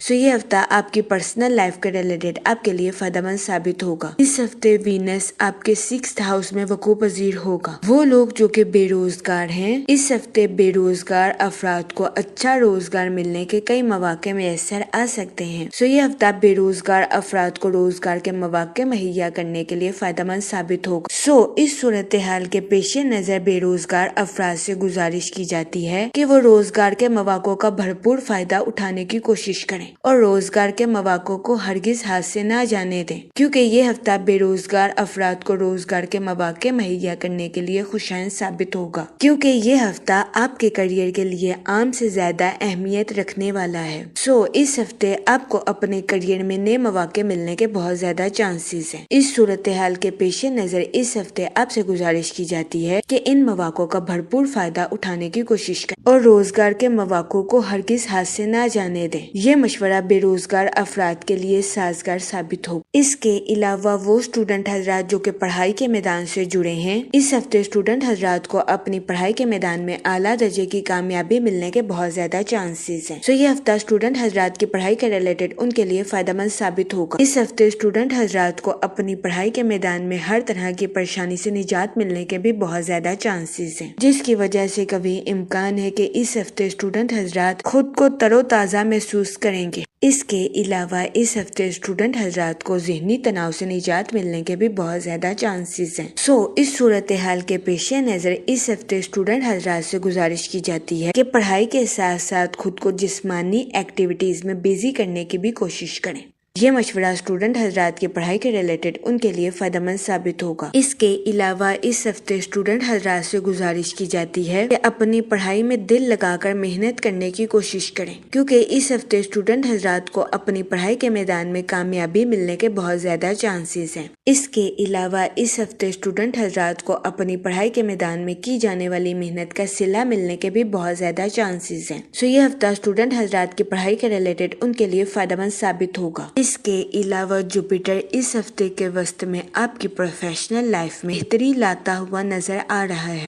سو یہ ہفتہ آپ کی پرسنل لائف کے ریلیٹڈ آپ کے لیے فائدہ مند ثابت ہوگا. اس ہفتے وینس آپ کے 6th ہاؤس میں وقوع پذیر ہوگا. وہ لوگ جو کہ بے روزگار ہیں، اس ہفتے بے روزگار افراد کو اچھا روزگار ملنے کے کئی مواقع میسر آ سکتے ہیں. سو یہ ہفتہ بے روزگار افراد کو روزگار کے مواقع مہیا کرنے کے لیے فائدہ مند ثابت ہوگا. سو اس صورتحال کے پیش نظر بے روزگار افراد سے گزارش کی جاتی ہے کہ وہ روزگار کے مواقع کا بھرپور فائدہ اٹھانے کی کوشش کریں اور روزگار کے مواقع کو ہرگز ہاتھ سے نہ جانے دیں، کیونکہ یہ ہفتہ بے روزگار افراد کو روزگار کے مواقع مہیا کرنے کے لیے خوشائن ثابت ہوگا، کیونکہ یہ ہفتہ آپ کے کیریئر کے لیے عام سے زیادہ اہمیت رکھنے والا ہے. سو اس ہفتے آپ کو اپنے کیریئر میں نئے مواقع ملنے کے بہت زیادہ چانسز ہیں. اس صورتحال کے پیش نظر اس ہفتے آپ سے گزارش کی جاتی ہے کہ ان مواقع کا بھرپور فائدہ اٹھانے کی کوشش کریں اور روزگار کے مواقع کو ہرگز ہاتھ سے نہ جانے دیں. یہ مشورہ بے روزگار افراد کے لیے سازگار ثابت ہوگا. اس کے علاوہ وہ اسٹوڈنٹ حضرات جو کہ پڑھائی کے میدان سے جڑے ہیں، اس ہفتے اسٹوڈنٹ حضرات کو اپنی پڑھائی کے میدان میں اعلیٰ درجے کی کامیابی ملنے کے بہت زیادہ چانسز ہیں. یہ ہفتہ اسٹوڈنٹ حضرات کی پڑھائی کے ریلیٹڈ ان کے لیے فائدہ مند ثابت ہوگا. اس ہفتے اسٹوڈنٹ حضرات کو اپنی پڑھائی کے میدان میں ہر طرح کی پریشانی سے نجات ملنے کے بھی بہت زیادہ چانسز ہیں، جس کی وجہ سے کبھی امکان ہے کہ اس ہفتے اسٹوڈنٹ حضرات خود کو تر و تازہ محسوس کریں گے. اس کے علاوہ اس ہفتے اسٹوڈنٹ حضرات کو ذہنی تناؤ سے نجات ملنے کے بھی بہت زیادہ چانسز ہیں. اس صورتحال کے پیش نظر اس ہفتے اسٹوڈنٹ حضرات سے گزارش کی جاتی ہے کہ پڑھائی کے ساتھ ساتھ خود کو جسمانی ایکٹیویٹیز میں بزی کرنے کی بھی کوشش کریں. یہ مشورہ اسٹوڈنٹ حضرات کی پڑھائی کے ریلیٹڈ ان کے لیے فائدہ مند ثابت ہوگا. اس کے علاوہ اس ہفتے اسٹوڈنٹ حضرات سے گزارش کی جاتی ہے کہ اپنی پڑھائی میں دل لگا کر محنت کرنے کی کوشش کریں، کیونکہ اس ہفتے اسٹوڈنٹ حضرات کو اپنی پڑھائی کے میدان میں کامیابی ملنے کے بہت زیادہ چانسز ہیں. اس کے علاوہ اس ہفتے اسٹوڈنٹ حضرات کو اپنی پڑھائی کے میدان میں کی جانے والی محنت کا صلہ ملنے کے بھی بہت زیادہ چانسز ہیں. یہ ہفتہ اسٹوڈنٹ حضرات کی پڑھائی کے ریلیٹڈ ان کے لیے فائدہ مند ثابت ہوگا. اس کے علاوہ جوپیٹر اس ہفتے کے وسط میں آپ کی پروفیشنل لائف میں بہتری لاتا ہوا نظر آ رہا ہے.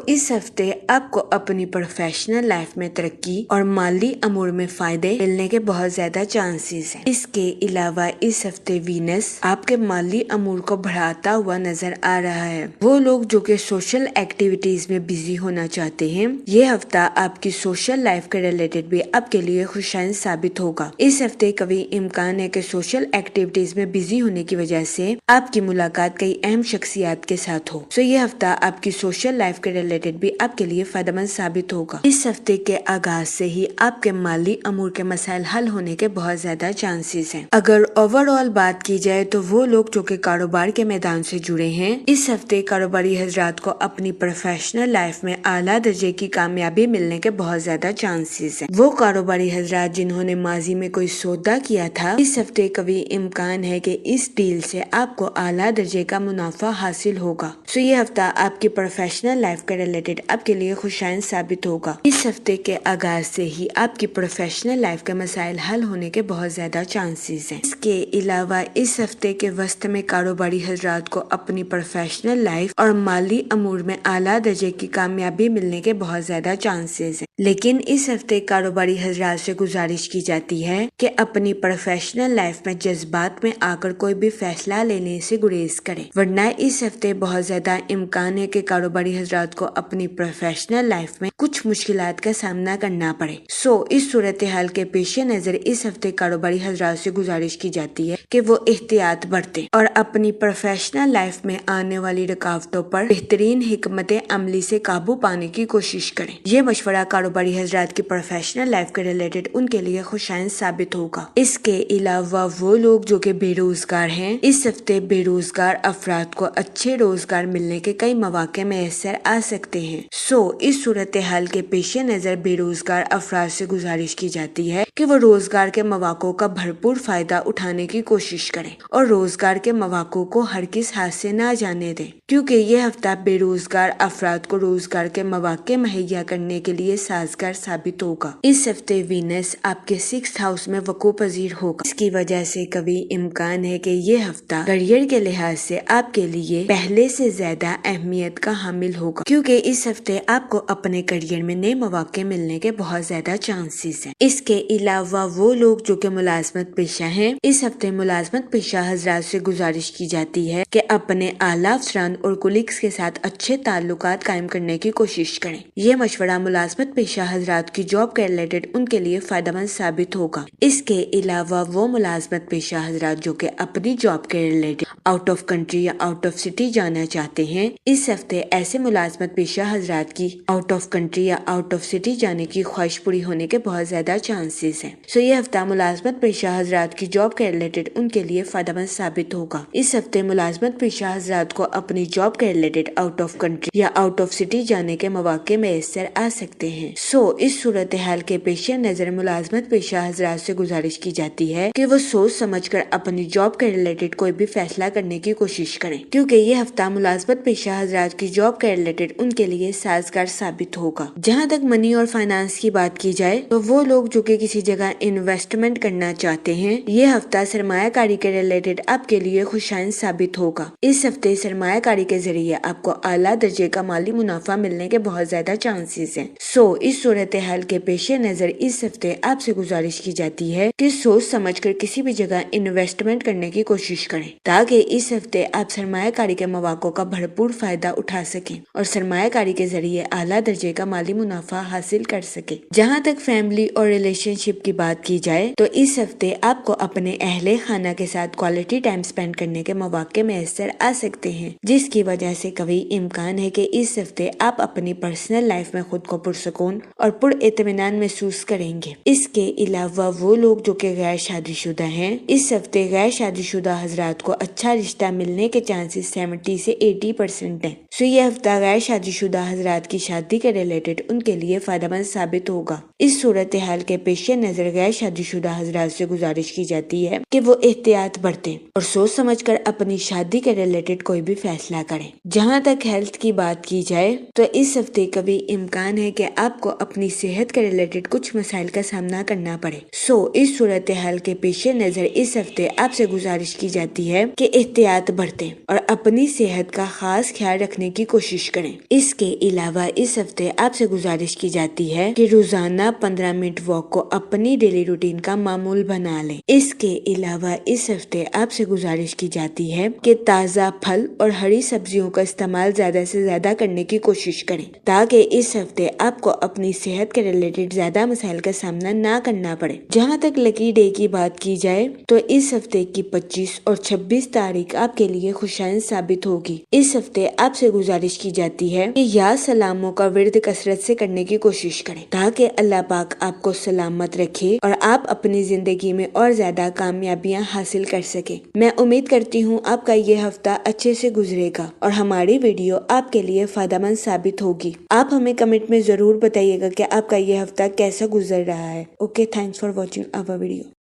اس ہفتے آپ کو اپنی پروفیشنل لائف میں ترقی اور مالی امور میں فائدے ملنے کے بہت زیادہ چانسز ہیں. اس کے علاوہ اس ہفتے وینس آپ کے مالی امور کو بڑھاتا ہوا نظر آ رہا ہے. وہ لوگ جو کہ سوشل ایکٹیویٹیز میں بزی ہونا چاہتے ہیں، یہ ہفتہ آپ کی سوشل لائف کے ریلیٹڈ بھی آپ کے لیے خوشائن ثابت ہوگا. اس ہفتے کبھی امکان ہے کہ سوشل ایکٹیویٹیز میں بزی ہونے کی وجہ سے آپ کی ملاقات کئی اہم شخصیات کے ساتھ ہو. یہ ہفتہ آپ کی سوشل لائف کے ریلیٹڈ بھی آپ کے لیے فائدہ مند ثابت ہوگا. اس ہفتے کے آغاز سے ہی آپ کے مالی امور کے مسائل حل ہونے کے بہت زیادہ چانسز ہیں. اگر اوور آل بات کی جائے تو وہ لوگ جو کہ کاروبار کے میدان سے جڑے ہیں، اس ہفتے کاروباری حضرات کو اپنی پروفیشنل لائف میں اعلیٰ درجے کی کامیابی ملنے کے بہت زیادہ چانسز ہیں. وہ کاروباری حضرات جنہوں نے ماضی میں کوئی سودا کیا تھا، اس ہفتے کبھی امکان ہے کہ اس ڈیل سے آپ کو اعلیٰ درجے کا منافع حاصل ہوگا. یہ ہفتہ آپ کی پروفیشنل لائف کے ریلیٹڈ آپ کے لیے خوشائن ثابت ہوگا. اس ہفتے کے آغاز سے ہی آپ کی پروفیشنل لائف کے مسائل حل ہونے کے بہت زیادہ چانسز ہیں. اس کے علاوہ اس ہفتے کے وسط میں کاروباری حضرات کو اپنی پروفیشنل لائف اور مالی امور میں اعلیٰ درجے کی کامیابی ملنے کے بہت زیادہ چانسز ہیں. لیکن اس ہفتے کاروباری حضرات سے گزارش کی جاتی ہے کہ اپنی پروفیشنل لائف میں جذبات میں آ کر کوئی بھی فیصلہ لینے سے گریز کریں، ورنہ اس ہفتے بہت زیادہ امکان ہے کہ کاروباری حضرات کو اپنی پروفیشنل لائف میں کچھ مشکلات کا سامنا کرنا پڑے. اس صورتحال کے پیش نظر اس ہفتے کاروباری حضرات سے گزارش کی جاتی ہے کہ وہ احتیاط برتیں اور اپنی پروفیشنل لائف میں آنے والی رکاوٹوں پر بہترین حکمت عملی سے قابو پانے کی کوشش کریں. یہ مشورہ کاروباری حضرات کی پروفیشنل لائف کے ریلیٹڈ ان کے لیے خوشائن ثابت ہوگا. اس کے علاوہ وہ لوگ جو کہ بے روزگار ہیں، اس ہفتے بے روزگار افراد کو اچھے روزگار ملنے کے کئی مواقع میسر آ سکتے ہیں. اس صورتحال کے پیش نظر بے روزگار افراد سے گزارش کی جاتی ہے کہ وہ روزگار کے مواقع کا بھرپور فائدہ اٹھانے کی کوشش کریں اور روزگار کے مواقع کو ہرگز ہاتھ سے نہ جانے دیں، کیونکہ یہ ہفتہ بے روزگار افراد کو روزگار کے مواقع مہیا کرنے کے لیے سازگار ثابت ہوگا۔ اس ہفتے وینس آپ کے 6th ہاؤس میں وقوع پذیر ہوگا، اس کی وجہ سے قوی امکان ہے کہ یہ ہفتہ کیریئر کے لحاظ سے آپ کے لیے پہلے سے زیادہ اہمیت کا حامل ہوگا، کیونکہ اس ہفتے آپ کو اپنے کیریئر میں نئے مواقع ملنے کے بہت زیادہ چانسز ہیں۔ اس کے علاوہ وہ لوگ جو کہ ملازمت پیشہ ہیں، اس ہفتے ملازمت پیشہ حضرات سے گزارش کی جاتی ہے کہ اپنے اعلیٰ افسران اور کولیگز کے ساتھ اچھے تعلقات قائم کرنے کی کوشش کریں۔ یہ مشورہ ملازمت پیشہ حضرات کی جاب کے ریلیٹڈ ان کے لیے فائدہ مند ثابت ہوگا۔ اس کے علاوہ وہ ملازمت پیشہ حضرات جو کہ اپنی جاب کے ریلیٹڈ آؤٹ آف کنٹری یا آؤٹ آف سٹی جانا چاہتے ہیں، اس ہفتے ایسے ملازمت پیشہ حضرات کی آؤٹ آف کنٹری یا آؤٹ آف سٹی جانے کی خواہش پوری ہونے کے بہت زیادہ چانسز ہیں۔ یہ ہفتہ ملازمت پیشہ حضرات کی جاب کے ریلیٹڈ ان کے لیے فائدہ مند ثابت ہوگا۔ اس ہفتے ملازمت پیشہ حضرات کو اپنی جاب کے ریلیٹڈ آؤٹ آف کنٹری یا آؤٹ آف سٹی جانے کے مواقع میسر آ سکتے ہیں۔ اس صورتحال کے پیش نظر ملازمت پیشہ حضرات سے گزارش کی جاتی ہے کہ وہ سوچ سمجھ کر اپنی جاب کے ریلیٹڈ کوئی بھی فیصلہ کرنے کی کوشش کریں، کیونکہ یہ ہفتہ ملازمت پیشہ حضرات کی جاب کے ریلیٹڈ ان کے لیے سازگار ثابت ہوگا۔ جہاں تک منی اور فائنانس کی بات کی جائے تو وہ لوگ جو کہ کسی جگہ انویسٹمنٹ کرنا چاہتے ہیں، یہ ہفتہ سرمایہ کاری کے ریلیٹڈ آپ کے لیے خوشائن ثابت ہوگا۔ اس ہفتے سرمایہ کاری کے ذریعے آپ کو اعلیٰ درجے کا مالی منافع ملنے کے بہت زیادہ چانسز ہیں۔ اس صورتحال کے پیش نظر اس ہفتے آپ سے گزارش کی جاتی ہے کہ سوچ سمجھ کر کسی بھی جگہ انویسٹمنٹ کرنے کی کوشش کریں، تاکہ اس ہفتے آپ سرمایہ کاری کے مواقع کا بھرپور فائدہ اٹھا سکیں اور سرمایہ کاری کے ذریعے اعلیٰ درجے کا مالی منافع حاصل کر سکیں۔ جہاں تک فیملی اور ریلیشن شپ کی بات کی جائے تو اس ہفتے آپ کو اپنے اہل خانہ کے ساتھ کوالٹی ٹائم سپینڈ کرنے کے مواقع میسر آ سکتے ہیں، جس کی وجہ سے قوی امکان ہے کہ اس ہفتے آپ اپنی پرسنل لائف میں خود کو پرسکون اور پر اطمینان محسوس کریں گے۔ اس کے علاوہ وہ لوگ جو کہ غیر شادی شدہ ہیں، اس ہفتے غیر شادی شدہ حضرات کو اچھا رشتہ ملنے کے چانسز 70 سے 80% ہیں۔ یہ ہفتہ غیر شادی شدہ حضرات کی شادی کے ریلیٹڈ ان کے لیے فائدہ مند ثابت ہوگا۔ اس صورتحال کے پیش نظر غیر شادی شدہ حضرات سے گزارش کی جاتی ہے کہ وہ احتیاط برتیں اور سوچ سمجھ کر اپنی شادی کے ریلیٹڈ کوئی بھی فیصلہ کریں۔ جہاں تک ہیلتھ کی بات کی جائے تو اس ہفتے کبھی امکان ہے کہ آپ کو اپنی صحت کے ریلیٹڈ کچھ مسائل کا سامنا کرنا پڑے۔ اس صورتحال کے پیش نظر اس ہفتے آپ سے گزارش کی جاتی ہے کہ احتیاط برتیں اور اپنی صحت کا خاص خیال رکھنے کی کوشش کریں۔ اس کے علاوہ اس ہفتے آپ سے گزارش کی جاتی ہے کہ روزانہ 15 منٹ واک کو اپنی ڈیلی روٹین کا معمول بنا لیں۔ اس کے علاوہ اس ہفتے آپ سے گزارش کی جاتی ہے کہ تازہ پھل اور ہری سبزیوں کا استعمال زیادہ سے زیادہ کرنے کی کوشش کریں، تاکہ اس ہفتے آپ کو اپنی صحت کے ریلیٹڈ زیادہ مسائل کا سامنا نہ کرنا پڑے۔ جہاں تک لکی ڈے کی بات کی جائے تو اس ہفتے کی 25 اور 26 تاریخ آپ کے لیے خوشائن ثابت ہوگی۔ اس ہفتے آپ سے گزارش کی جاتی ہے کہ یا سلاموں کا ورد کثرت سے کرنے کی کوشش کریں، تاکہ اللہ پاک آپ کو سلامت رکھے اور آپ اپنی زندگی میں اور زیادہ کامیابیاں حاصل کر سکیں۔ میں امید کرتی ہوں آپ کا یہ ہفتہ اچھے سے گزرے گا اور ہماری ویڈیو آپ کے لیے فائدہ مند ثابت ہوگی۔ آپ ہمیں کمنٹ میں ضرور بتائیے گا کہ آپ کا یہ ہفتہ کیسا گزر رہا ہے۔ Okay, thanks for watching our video.